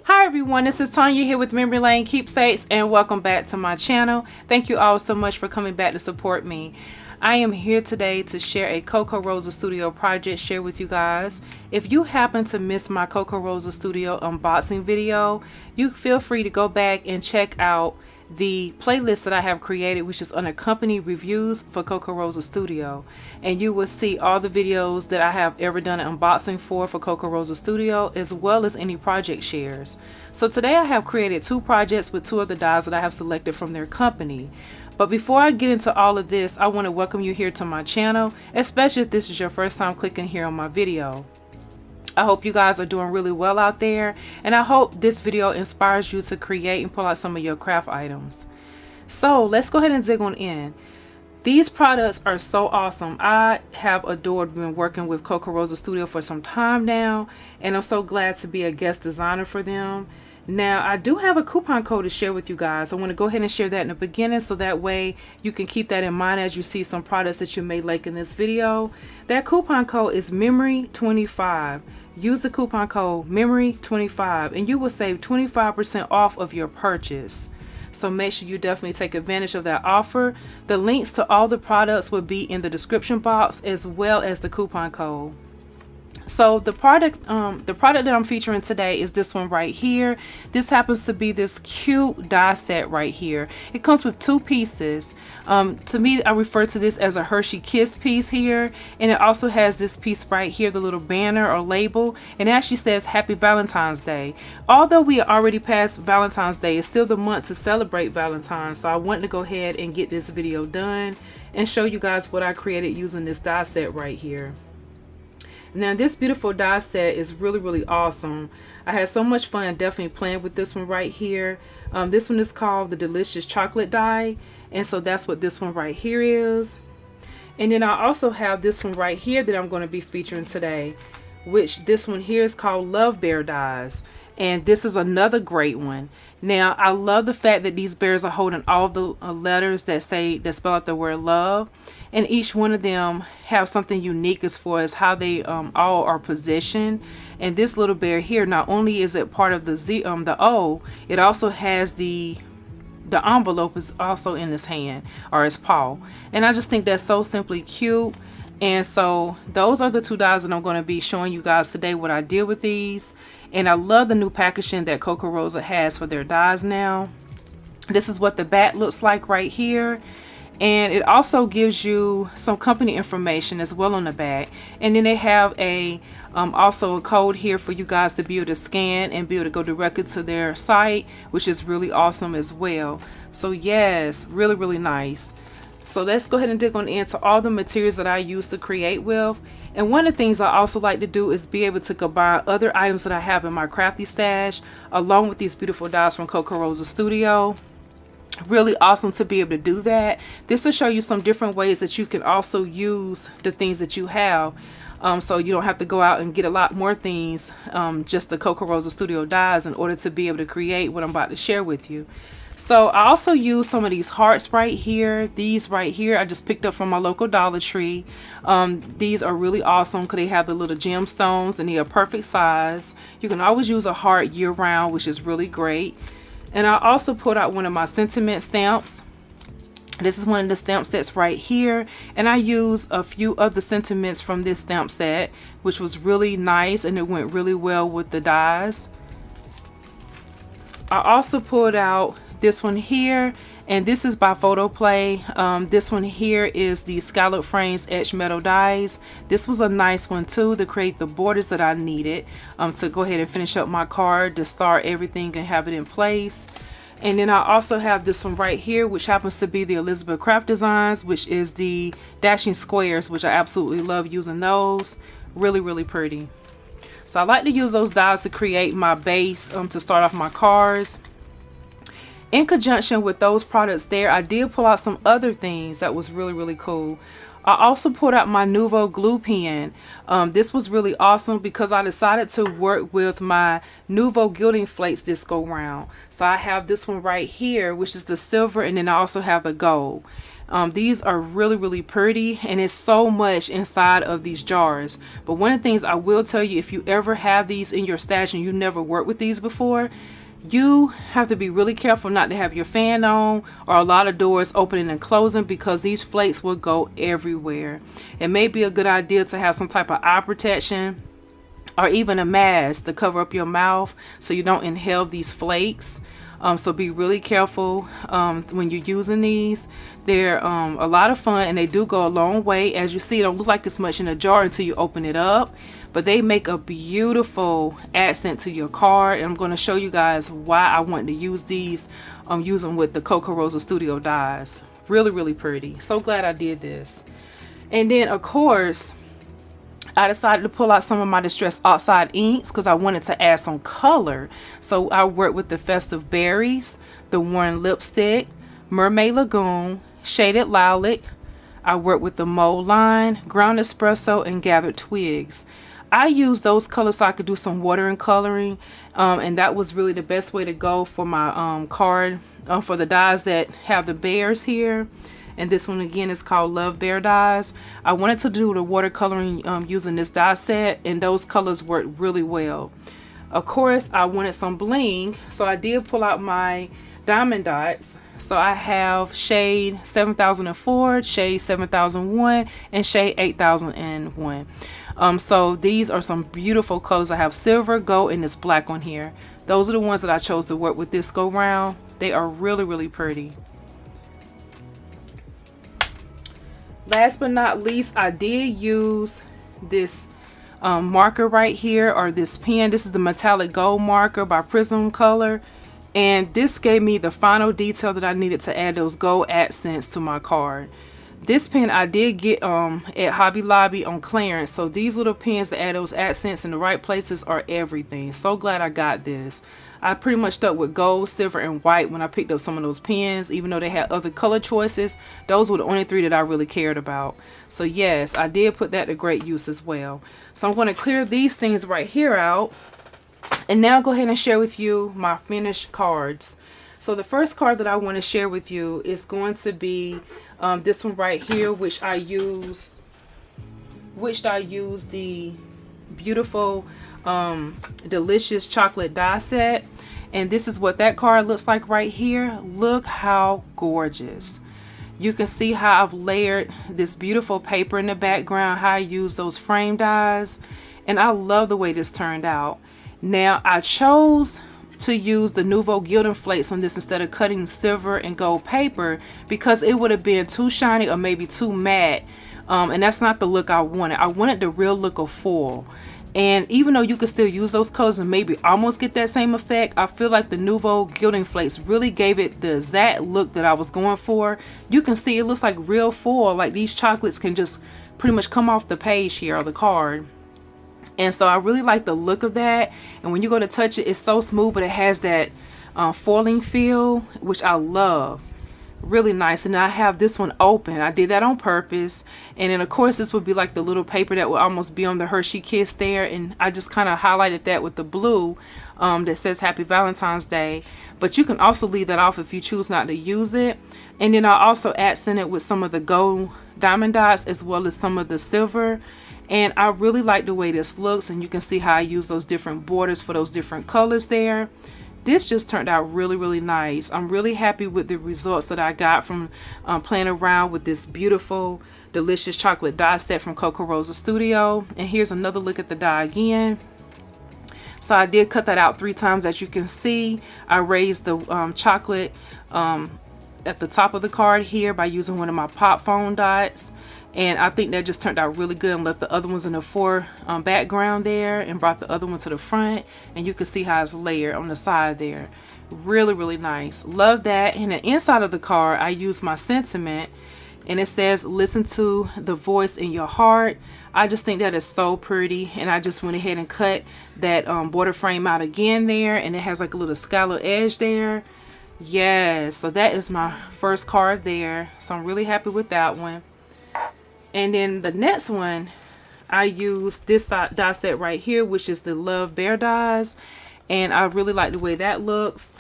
Hi everyone, this is Tanya here with Memory Lane Keepsakes, and welcome back to my channel. Thank you all so much for coming back to support me. I am here today to share a Kokorosa Studio project share with you guys. If you happen to miss my Kokorosa Studio unboxing video, you feel free to go back and check out the playlist that I have created, which is under company reviews for Kokorosa Studio, and you will see all the videos that I have ever done an unboxing for Kokorosa Studio, as well as any project shares. So today I have created two projects with two of the dies that I have selected from their company. But before I get into all of this, I want to welcome you here to my channel, especially if this is your first time clicking here on my video. I hope you guys are doing really well out there, and I hope this video inspires you to create and pull out some of your craft items. So let's go ahead and dig on in. These products are so awesome. I have adored been working with Kokorosa Studio for some time now, and I'm so glad to be a guest designer for them. Now, I do have a coupon code to share with you guys. I want to go ahead and share that in the beginning, so that way you can keep that in mind as you see some products that you may like in this video. That coupon code is MEMORY25. Use the coupon code MEMORY25 and you will save 25% off of your purchase. So make sure you definitely take advantage of that offer. The links to all the products will be in the description box, as well as the coupon code. So the product that I'm featuring today is this one right here. This happens to be this cute die set right here. It comes with two pieces. To me, I refer to this as a Hershey Kiss piece here, and it also has this piece right here, the little banner or label, and it actually says Happy Valentine's Day. Although we are already past Valentine's Day, it's still the month to celebrate Valentine's, so I wanted to go ahead and get this video done and show you guys what I created using this die set right here. Now this beautiful die set is really awesome. I had so much fun definitely playing with this one right here. This one is called the Delicious Chocolate die, and so that's what this one right here is. And then I also have this one right here that I'm going to be featuring today, which this one here is called Love Bear dies, and this is another great one. Now I love the fact that these bears are holding all the letters that spell out the word love, and each one of them have something unique as far as how they all are positioned. And this little bear here, not only is it part of the O, it also has the envelope is also in his hand or his paw, and I just think that's so simply cute. And so those are the two dies that I'm going to be showing you guys today, what I did with these. And I love the new packaging that Kokorosa has for their dies now. This is what the back looks like right here, and it also gives you some company information as well on the back. And then they have a also a code here for you guys to be able to scan and be able to go directly to their site, which is really awesome as well. So yes, really nice. So let's go ahead and dig on into all the materials that I use to create with. And one of the things I also like to do is be able to combine other items that I have in my crafty stash along with these beautiful dies from Kokorosa Studio. Really awesome to be able to do that. This will show you some different ways that you can also use the things that you have, so you don't have to go out and get a lot more things, just the Kokorosa Studio dies, in order to be able to create what I'm about to share with you. So I also use some of these hearts right here. These right here I just picked up from my local Dollar Tree. These are really awesome because they have the little gemstones and they are perfect size. You can always use a heart year round, which is really great. And I also pulled out one of my sentiment stamps. This is one of the stamp sets right here, and I used a few of the sentiments from this stamp set, which was really nice, and it went really well with the dies. I also pulled out this one here, and this is by Photoplay. This one here is the Scallop Frames Etched Metal dies. This was a nice one too, to create the borders that I needed to go ahead and finish up my card, to start everything and have it in place. And then I also have this one right here, which happens to be the Elizabeth Craft Designs, which is the Dashing Squares, which I absolutely love using those. Really pretty. So I like to use those dies to create my base to start off my cards. In conjunction with those products there, I did pull out some other things that was really cool. I also pulled out my Nuvo glue pen. This was really awesome because I decided to work with my Nuvo gilding flakes this go round. So I have this one right here, which is the silver, and then I also have the gold. These are really pretty, and it's so much inside of these jars. But one of the things I will tell you, if you ever have these in your stash and you never worked with these before, you have to be really careful not to have your fan on or a lot of doors opening and closing, because these flakes will go everywhere. It may be a good idea to have some type of eye protection or even a mask to cover up your mouth so you don't inhale these flakes. So be really careful when you're using these. They're a lot of fun, and they do go a long way. As you see, it don't look like it's much in a jar until you open it up, but they make a beautiful accent to your card. And I'm going to show you guys why I want to use these. I'm using with the Kokorosa Studio dies. Really pretty. So glad I did this. And then of course I decided to pull out some of my Distress Oxide inks because I wanted to add some color. So I worked with the Festive Berries, the Worn Lipstick, Mermaid Lagoon, Shaded Lilac. I worked with the Mold Line, Ground Espresso, and Gathered Twigs. I used those colors so I could do some water and coloring, and that was really the best way to go for my card for the dies that have the bears here. And this one again is called Love Bear dies. I wanted to do the watercoloring using this die set, and those colors worked really well. Of course, I wanted some bling, so I did pull out my diamond dots. So I have shade 7004, shade 7001, and shade 8001. So these are some beautiful colors. I have silver, gold, and this black one here. Those are the ones that I chose to work with this go round. They are really pretty. Last but not least, I did use this marker right here, or this pen. This is the metallic gold marker by Prism Color, and this gave me the final detail that I needed to add those gold accents to my card. This pen I did get at Hobby Lobby on clearance. So these little pens to add those accents in the right places are everything. So glad I got this. I pretty much stuck with gold, silver, and white when I picked up some of those pens. Even though they had other color choices, those were the only three that I really cared about. So yes, I did put that to great use as well. So I'm going to clear these things right here out, and now go ahead and share with you my finished cards. So the first card that I want to share with you is going to be this one right here, which I used the beautiful delicious chocolate die set, and this is what that card looks like right here. Look how gorgeous. You can see how I've layered this beautiful paper in the background, how I use those frame dies, and I love the way this turned out. Now I chose to use the Nouveau gilding flakes on this instead of cutting silver and gold paper because it would have been too shiny or maybe too matte, and that's not the look I wanted. I wanted the real look of foil. And even though you could still use those colors and maybe almost get that same effect, I feel like the Nouveau gilding flakes really gave it the exact look that I was going for. You can see it looks like real foil, like these chocolates can just pretty much come off the page here or the card. And so I really like the look of that. And when you go to touch it, it's so smooth, but it has that foiling feel, which I love. Really nice. And I have this one open. I did that on purpose. And then of course this would be like the little paper that would almost be on the Hershey Kiss there, and I just kind of highlighted that with the blue that says Happy Valentine's Day. But you can also leave that off if you choose not to use it. And then I also accented with some of the gold diamond dots as well as some of the silver, and I really like the way this looks. And you can see how I use those different borders for those different colors there. This just turned out really nice. I'm really happy with the results that I got from playing around with this beautiful delicious chocolate die set from Kokorosa Studio. And here's another look at the die again. So I did cut that out 3 times. As you can see, I raised the chocolate at the top of the card here by using one of my pop foam dots. And I think that just turned out really good, and left the other ones in the background there and brought the other one to the front. And you can see how it's layered on the side there. Really nice. Love that. And the inside of the card, I used my sentiment, and it says, listen to the voice in your heart. I just think that is so pretty, and I just went ahead and cut that border frame out again there, and it has like a little scallop edge there. Yes, so that is my first card there. So I'm really happy with that one. And then the next one, I used this die set right here, which is the Love Bear dies, and I really like the way that looks.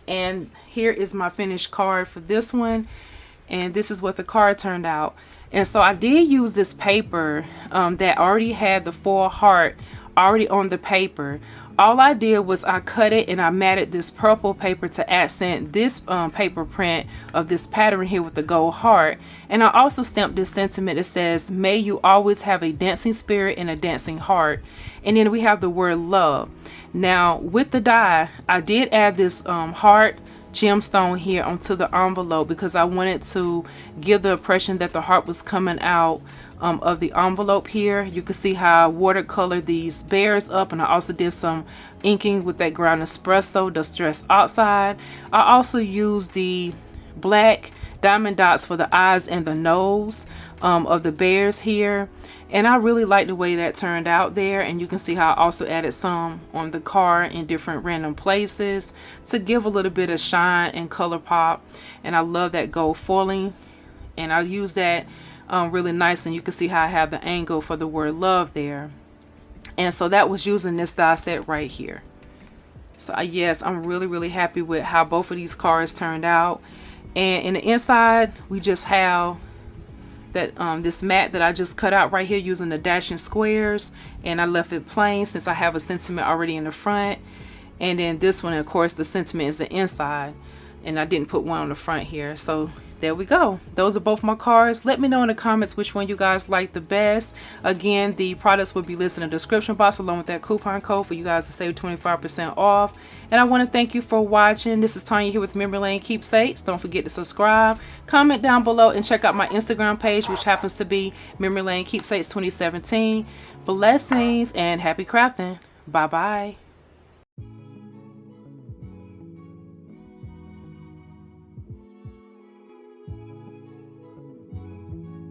And here is my finished card for this one. And this is what the card turned out. And so I did use this paper that already had the full heart already on the paper. All I did was I cut it and I matted this purple paper to accent this paper print of this pattern here with the gold heart. And I also stamped this sentiment that says, may you always have a dancing spirit and a dancing heart. And then we have the word love. Now with the die, I did add this heart gemstone here onto the envelope because I wanted to give the impression that the heart was coming out of the envelope here. You can see how I watercolored these bears up, and I also did some inking with that ground espresso distress oxide. I also used the black diamond dots for the eyes and the nose of the bears here, and I really like the way that turned out there. And you can see how I also added some on the car in different random places to give a little bit of shine and color pop. And I love that gold foiling, and I use that really nice, and you can see how I have the angle for the word love there. And so that was using this die set right here. So yes, I'm really happy with how both of these cards turned out. And in the inside, we just have that this mat that I just cut out right here using the dashing squares, and I left it plain since I have a sentiment already in the front. And then this one, of course, the sentiment is the inside, and I didn't put one on the front here. So there we go. Those are both my cards. Let me know in the comments which one you guys like the best. Again, the products will be listed in the description box along with that coupon code for you guys to save 25% off. And I want to thank you for watching. This is Tanya here with Memory Lane Keepsakes. Don't forget to subscribe, comment down below, and check out my Instagram page, which happens to be Memory Lane Keepsakes 2017. Blessings and happy crafting. Bye bye.